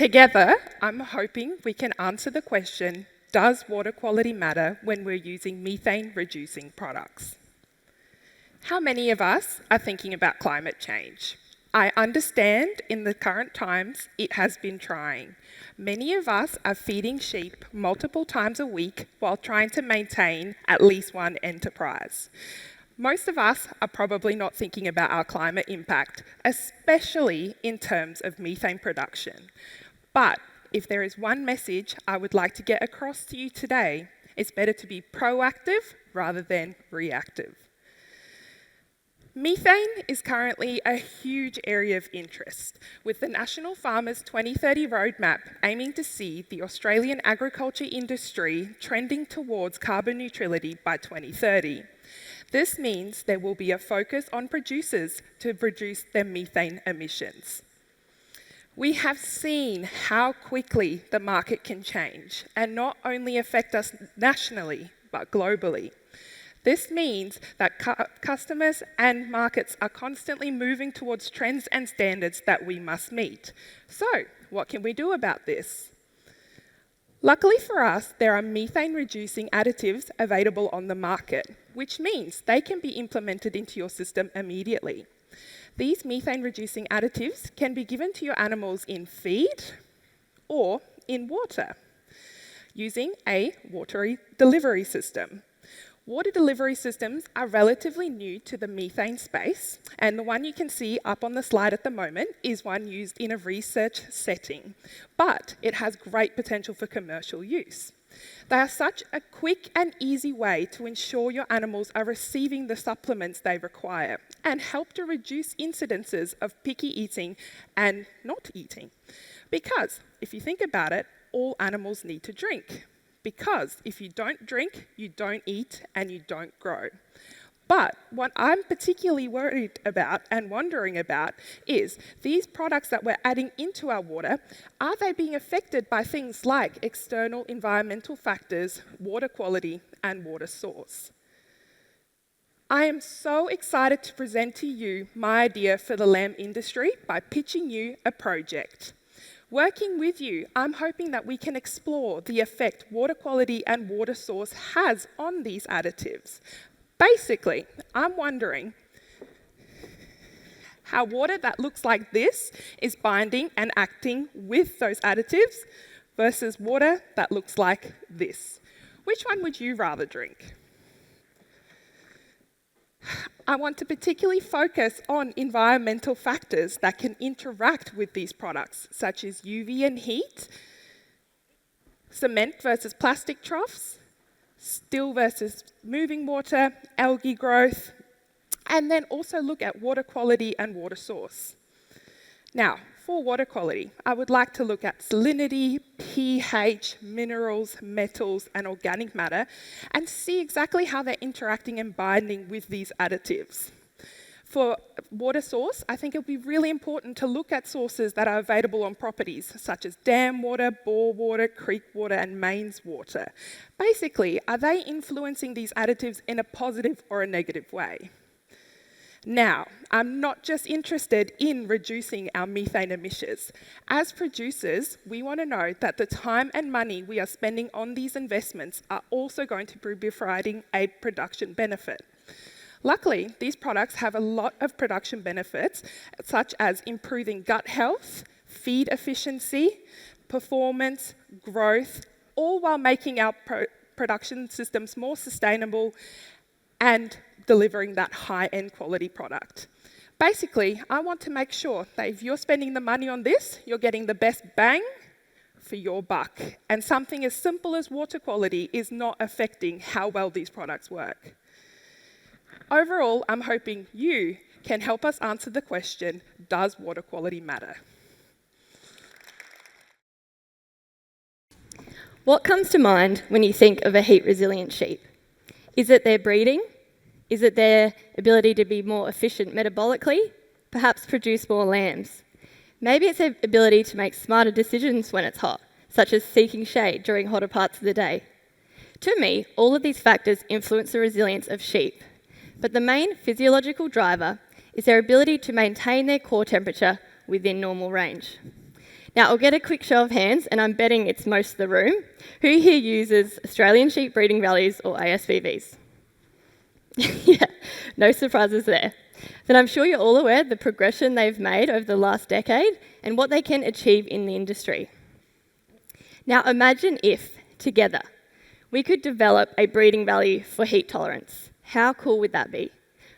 Together, I'm hoping we can answer the question, does water quality matter when we're using methane-reducing products? How many of us are thinking about climate change? I understand in the current times it has been trying. Many of us are feeding sheep multiple times a week while trying to maintain at least one enterprise. Most of us are probably not thinking about our climate impact, especially in terms of methane production. But if there is one message I would like to get across to you today, it's better to be proactive rather than reactive. Methane is currently a huge area of interest, with the National Farmers 2030 Roadmap aiming to see the Australian agriculture industry trending towards carbon neutrality by 2030. This means there will be a focus on producers to reduce their methane emissions. We have seen how quickly the market can change and not only affect us nationally, but globally. This means that customers and markets are constantly moving towards trends and standards that we must meet. So, what can we do about this? Luckily for us, there are methane-reducing additives available on the market, which means they can be implemented into your system immediately. These methane-reducing additives can be given to your animals in feed or in water, using a water delivery system. Water delivery systems are relatively new to the methane space, and the one you can see up on the slide at the moment is one used in a research setting, but it has great potential for commercial use. They are such a quick and easy way to ensure your animals are receiving the supplements they require and help to reduce incidences of picky eating and not eating. Because if you think about it, all animals need to drink. Because if you don't drink, you don't eat and you don't grow. But what I'm particularly worried about and wondering about is these products that we're adding into our water, are they being affected by things like external environmental factors, water quality, and water source? I am so excited to present to you my idea for the lamb industry by pitching you a project. Working with you, I'm hoping that we can explore the effect water quality and water source has on these additives. Basically, I'm wondering how water that looks like this is binding and acting with those additives versus water that looks like this. Which one would you rather drink? I want to particularly focus on environmental factors that can interact with these products, such as UV and heat, cement versus plastic troughs, still versus moving water, algae growth, and then also look at water quality and water source. Now, for water quality, I would like to look at salinity, pH, minerals, metals, and organic matter, and see exactly how they're interacting and binding with these additives. For water source, I think it would be really important to look at sources that are available on properties, such as dam water, bore water, creek water, and mains water. Basically, are they influencing these additives in a positive or a negative way? Now, I'm not just interested in reducing our methane emissions. As producers, we want to know that the time and money we are spending on these investments are also going to be providing a production benefit. Luckily, these products have a lot of production benefits, such as improving gut health, feed efficiency, performance, growth, all while making our production systems more sustainable and delivering that high-end quality product. Basically, I want to make sure that if you're spending the money on this, you're getting the best bang for your buck. And something as simple as water quality is not affecting how well these products work. Overall, I'm hoping you can help us answer the question, does water quality matter? What comes to mind when you think of a heat-resilient sheep? Is it their breeding? Is it their ability to be more efficient metabolically? Perhaps produce more lambs? Maybe it's their ability to make smarter decisions when it's hot, such as seeking shade during hotter parts of the day. To me, all of these factors influence the resilience of sheep, but the main physiological driver is their ability to maintain their core temperature within normal range. Now, I'll get a quick show of hands, and I'm betting it's most of the room. Who here uses Australian sheep breeding values or ASVVs? Yeah, no surprises there. Then I'm sure you're all aware of the progression they've made over the last decade and what they can achieve in the industry. Now, imagine if, together, we could develop a breeding value for heat tolerance. How cool would that be?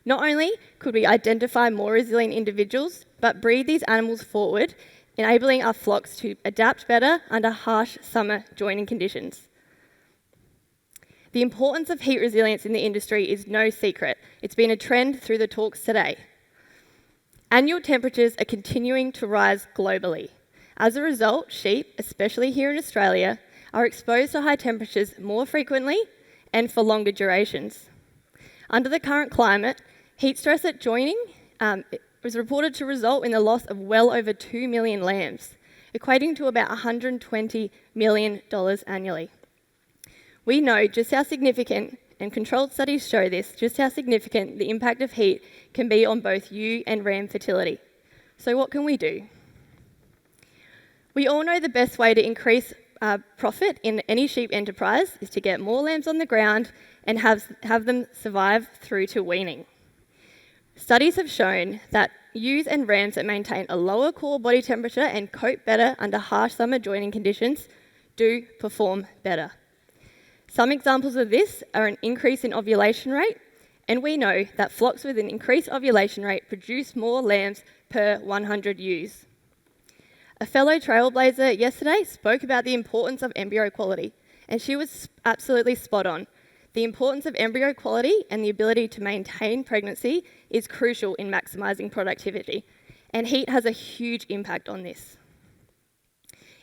Not only could we identify more resilient individuals, but breed these animals forward, enabling our flocks to adapt better under harsh summer joining conditions. The importance of heat resilience in the industry is no secret. It's been a trend through the talks today. Annual temperatures are continuing to rise globally. As a result, sheep, especially here in Australia, are exposed to high temperatures more frequently and for longer durations. Under the current climate, heat stress at joining was reported to result in the loss of well over 2 million lambs, equating to about $120 million annually. We know just how significant, and controlled studies show this, just how significant the impact of heat can be on both ewe and ram fertility. So what can we do? We all know the best way to increase profit in any sheep enterprise is to get more lambs on the ground and have them survive through to weaning. Studies have shown that ewes and rams that maintain a lower core body temperature and cope better under harsh summer joining conditions do perform better. Some examples of this are an increase in ovulation rate, and we know that flocks with an increased ovulation rate produce more lambs per 100 ewes. A fellow trailblazer yesterday spoke about the importance of embryo quality, and she was absolutely spot on. The importance of embryo quality and the ability to maintain pregnancy is crucial in maximising productivity, and heat has a huge impact on this.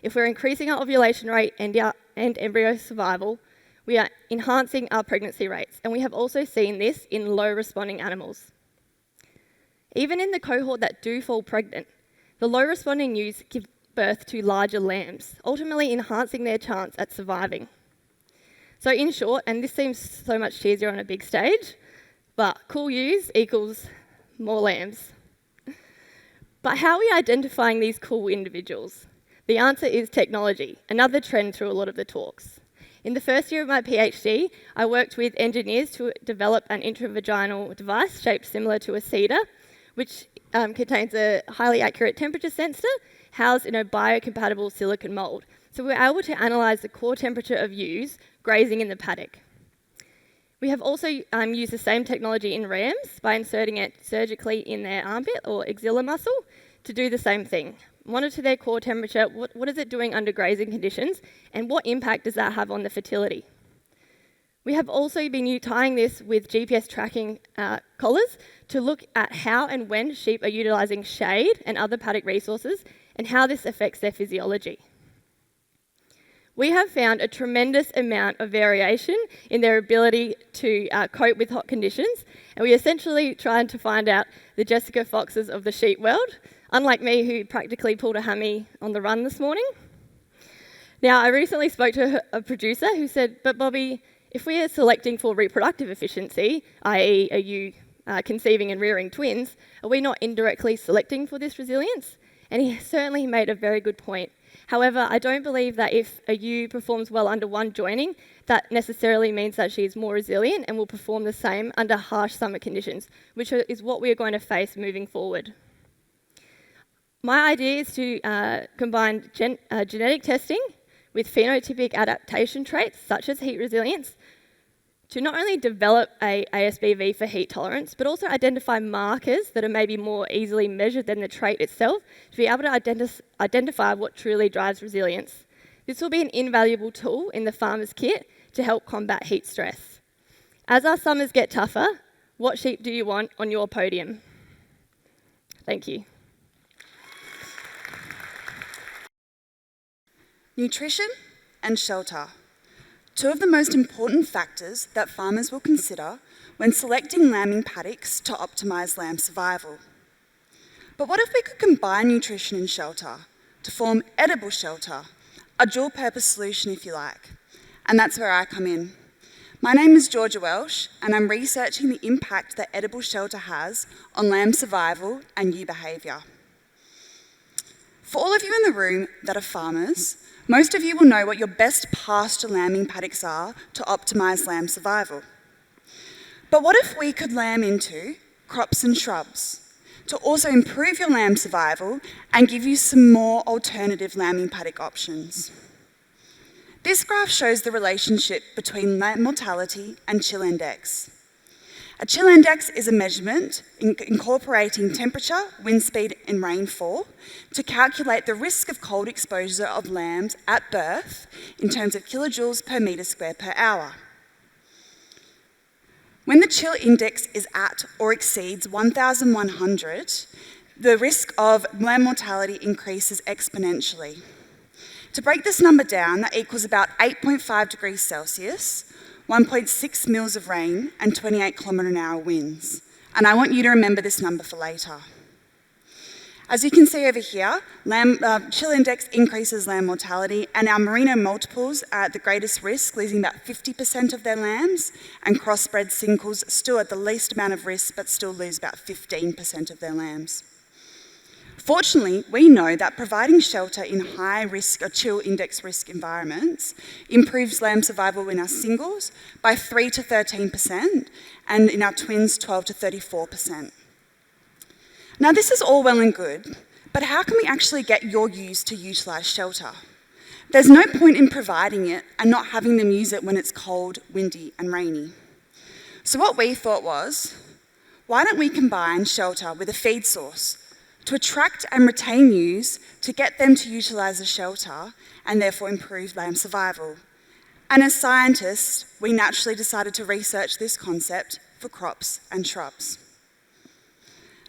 If we're increasing our ovulation rate and embryo survival, we are enhancing our pregnancy rates, and we have also seen this in low-responding animals. Even in the cohort that do fall pregnant, the low-responding ewes give birth to larger lambs, ultimately enhancing their chance at surviving. So in short, and this seems so much cheesier on a big stage, but cool ewes equals more lambs. But how are we identifying these cool individuals? The answer is technology, another trend through a lot of the talks. In the first year of my PhD, I worked with engineers to develop an intravaginal device shaped similar to a cedar, which contains a highly accurate temperature sensor housed in a biocompatible silicon mould. So we were able to analyse the core temperature of ewes grazing in the paddock. We have also used the same technology in rams by inserting it surgically in their armpit or axilla muscle to do the same thing. Monitor their core temperature, what is it doing under grazing conditions, and what impact does that have on the fertility? We have also been tying this with GPS tracking collars to look at how and when sheep are utilising shade and other paddock resources and how this affects their physiology. We have found a tremendous amount of variation in their ability to cope with hot conditions, and we essentially tried to find out the Jessica Foxes of the sheep world, unlike me who practically pulled a hammy on the run this morning. Now, I recently spoke to a producer who said, but Bobbie, if we are selecting for reproductive efficiency, i.e. are you conceiving and rearing twins, are we not indirectly selecting for this resilience? And he certainly made a very good point. However, I don't believe that if a ewe performs well under one joining, that necessarily means that she is more resilient and will perform the same under harsh summer conditions, which is what we are going to face moving forward. My idea is to combine genetic testing with phenotypic adaptation traits, such as heat resilience, to not only develop a ASBV for heat tolerance, but also identify markers that are maybe more easily measured than the trait itself to be able to identify what truly drives resilience. This will be an invaluable tool in the farmer's kit to help combat heat stress. As our summers get tougher, what sheep do you want on your podium? Thank you. Nutrition and shelter. Two of the most important factors that farmers will consider when selecting lambing paddocks to optimise lamb survival. But what if we could combine nutrition and shelter to form edible shelter, a dual-purpose solution if you like? And that's where I come in. My name is Georgia Welsh, and I'm researching the impact that edible shelter has on lamb survival and ewe behaviour. For all of you in the room that are farmers, most of you will know what your best pasture lambing paddocks are to optimise lamb survival. But what if we could lamb into crops and shrubs to also improve your lamb survival and give you some more alternative lambing paddock options? This graph shows the relationship between lamb mortality and chill index. A chill index is a measurement incorporating temperature, wind speed and rainfall to calculate the risk of cold exposure of lambs at birth in terms of kilojoules per metre square per hour. When the chill index is at or exceeds 1,100, the risk of lamb mortality increases exponentially. To break this number down, that equals about 8.5 degrees Celsius, 1.6 mils of rain, and 28 km/h winds. And I want you to remember this number for later. As you can see over here, chill index increases lamb mortality, and our merino multiples are at the greatest risk, losing about 50% of their lambs, and crossbred singles still at the least amount of risk, but still lose about 15% of their lambs. Fortunately, we know that providing shelter in high risk or chill index risk environments improves lamb survival in our singles by 3 to 13%, and in our twins 12 to 34%. Now, this is all well and good, but how can we actually get your ewes to utilise shelter? There's no point in providing it and not having them use it when it's cold, windy and rainy. So what we thought was, why don't we combine shelter with a feed source to attract and retain ewes to get them to utilise the shelter and therefore improve lamb survival? And as scientists, we naturally decided to research this concept for crops and shrubs.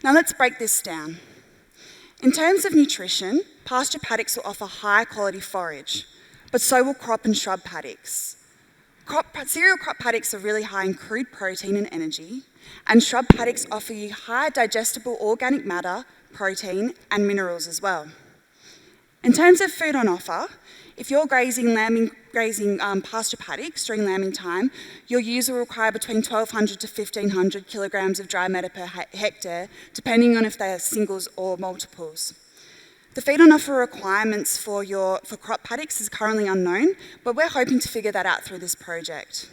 Now let's break this down. In terms of nutrition, pasture paddocks will offer high quality forage, but so will crop and shrub paddocks. Cereal crop paddocks are really high in crude protein and energy, and shrub paddocks offer you high digestible organic matter, protein and minerals as well. In terms of food on offer, if you're grazing pasture paddocks during lambing time, your ewes will require between 1,200 to 1,500 kilograms of dry matter per hectare, depending on if they are singles or multiples. The feed on offer requirements for crop paddocks is currently unknown, but we're hoping to figure that out through this project.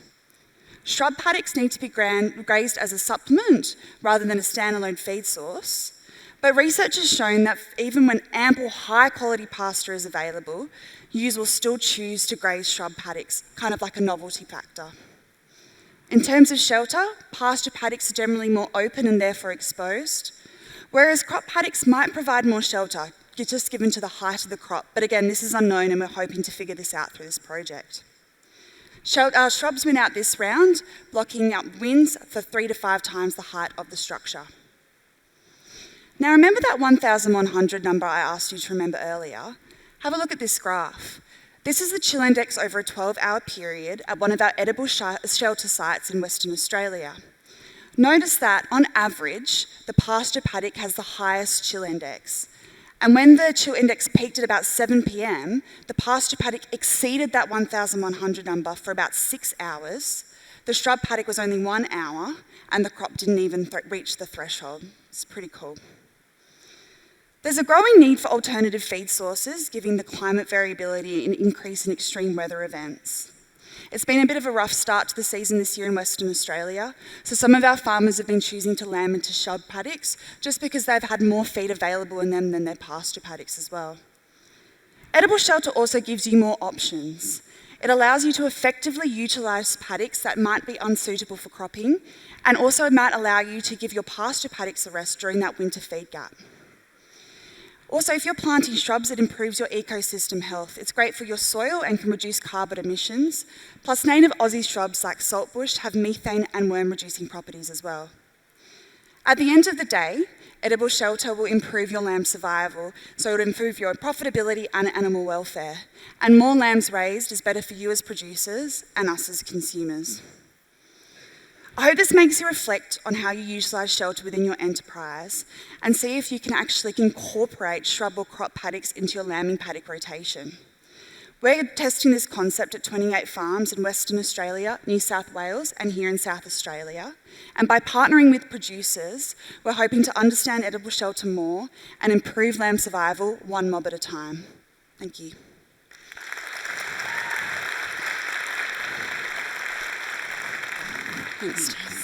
Shrub paddocks need to be grazed as a supplement rather than a standalone feed source. But research has shown that even when ample high-quality pasture is available, ewes will still choose to graze shrub paddocks, kind of like a novelty factor. In terms of shelter, pasture paddocks are generally more open and therefore exposed, whereas crop paddocks might provide more shelter, just given to the height of the crop. But again, this is unknown and we're hoping to figure this out through this project. Shrubs win out this round, blocking out winds for 3 to 5 times the height of the structure. Now remember that 1,100 number I asked you to remember earlier? Have a look at this graph. This is the chill index over a 12-hour period at one of our edible shelter sites in Western Australia. Notice that, on average, the pasture paddock has the highest chill index. And when the chill index peaked at about 7 p.m, the pasture paddock exceeded that 1,100 number for about 6 hours. The shrub paddock was only 1 hour, and the crop didn't even reach the threshold. It's pretty cool. There's a growing need for alternative feed sources, given the climate variability and increase in extreme weather events. It's been a bit of a rough start to the season this year in Western Australia, so some of our farmers have been choosing to lamb into shrub paddocks just because they've had more feed available in them than their pasture paddocks as well. Edible shelter also gives you more options. It allows you to effectively utilise paddocks that might be unsuitable for cropping, and also might allow you to give your pasture paddocks a rest during that winter feed gap. Also, if you're planting shrubs, it improves your ecosystem health. It's great for your soil and can reduce carbon emissions. Plus, native Aussie shrubs like saltbush have methane and worm-reducing properties as well. At the end of the day, edible shelter will improve your lamb survival, so it'll improve your profitability and animal welfare. And more lambs raised is better for you as producers and us as consumers. I hope this makes you reflect on how you utilise shelter within your enterprise and see if you can actually incorporate shrub or crop paddocks into your lambing paddock rotation. We're testing this concept at 28 farms in Western Australia, New South Wales, and here in South Australia. And by partnering with producers, we're hoping to understand edible shelter more and improve lamb survival one mob at a time. Thank you. Thanks, Jess.